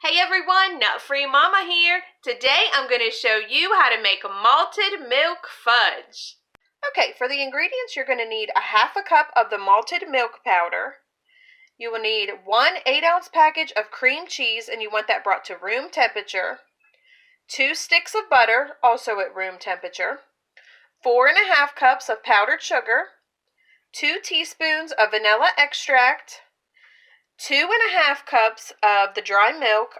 Hey everyone, Nut Free Mama here. Today I'm going to show you how to make malted milk fudge. Okay, for the ingredients you're going to need a half a cup of the malted milk powder. You will need 1 8-ounce package of cream cheese, and you want that brought to room temperature. 2 sticks of butter, also at room temperature. 4.5 cups of powdered sugar. 2 teaspoons of vanilla extract. 2.5 cups of the dry milk.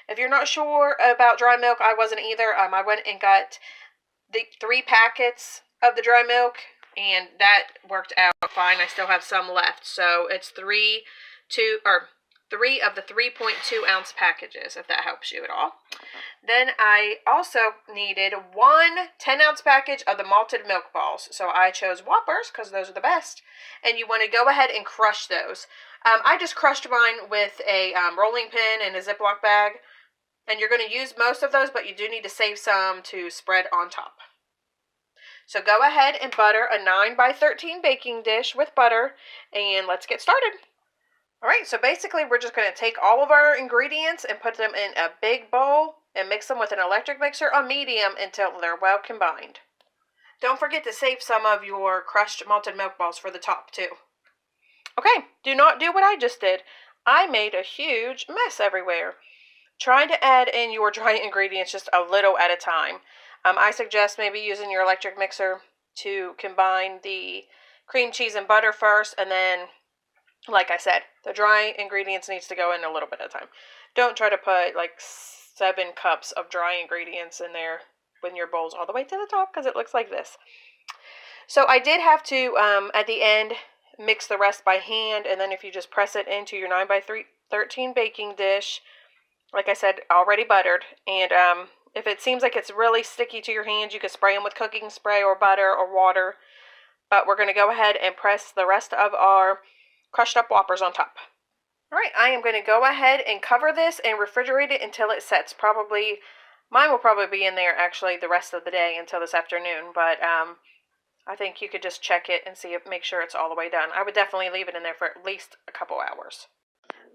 If you're not sure about dry milk, I wasn't either. I went and got the 3 packets of the dry milk, and that worked out fine. I still have some left, so it's 3 of the 3.2 ounce packages, if that helps you at all. Then I also needed 1 10-ounce package of the malted milk balls. So I chose Whoppers because those are the best. And you want to go ahead and crush those. I just crushed mine with a rolling pin and a ziploc bag. And you're going to use most of those, but you do need to save some to spread on top. So go ahead and butter a 9x13 baking dish with butter, and let's get started. Alright, so basically we're just going to take all of our ingredients and put them in a big bowl and mix them with an electric mixer on medium until they're well combined. Don't forget to save some of your crushed malted milk balls for the top too. Okay, do not do what I just did. I made a huge mess everywhere. Try to add in your dry ingredients just a little at a time. I suggest maybe using your electric mixer to combine the cream cheese and butter first, and then, like I said, the dry ingredients needs to go in a little bit at a time. Don't try to put like 7 cups of dry ingredients in there when your bowl's all the way to the top, because it looks like this. So I did have to, at the end, mix the rest by hand, and then if you just press it into your 9x13 baking dish, like I said, already buttered, and if it seems like it's really sticky to your hands, you can spray them with cooking spray or butter or water. But we're going to go ahead and press the rest of our crushed up Whoppers on top. Alright, I am going to go ahead and cover this and refrigerate it until it sets. Mine will probably be in there actually the rest of the day until this afternoon. But I think you could just check it and make sure it's all the way done. I would definitely leave it in there for at least a couple hours.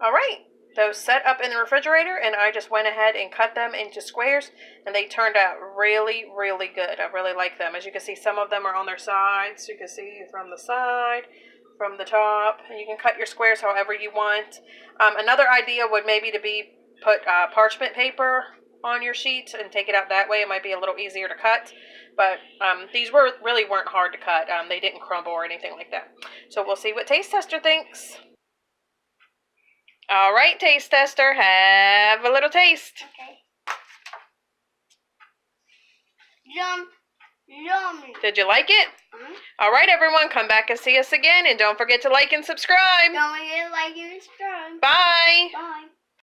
Alright. Those set up in the refrigerator, and I just went ahead and cut them into squares, and they turned out really, really good. I really like them. As you can see, some of them are on their sides. You can see from the side, from the top, and you can cut your squares however you want. Another idea would maybe to put parchment paper on your sheet and take it out that way. It might be a little easier to cut, but these really weren't hard to cut. They didn't crumble or anything like that. So we'll see what Taste Tester thinks. All right, Taste Tester, have a little taste. Okay. Yummy. Did you like it? Mm-hmm. All right, everyone, come back and see us again, and don't forget to like and subscribe. Don't forget to like and subscribe. Bye. Bye.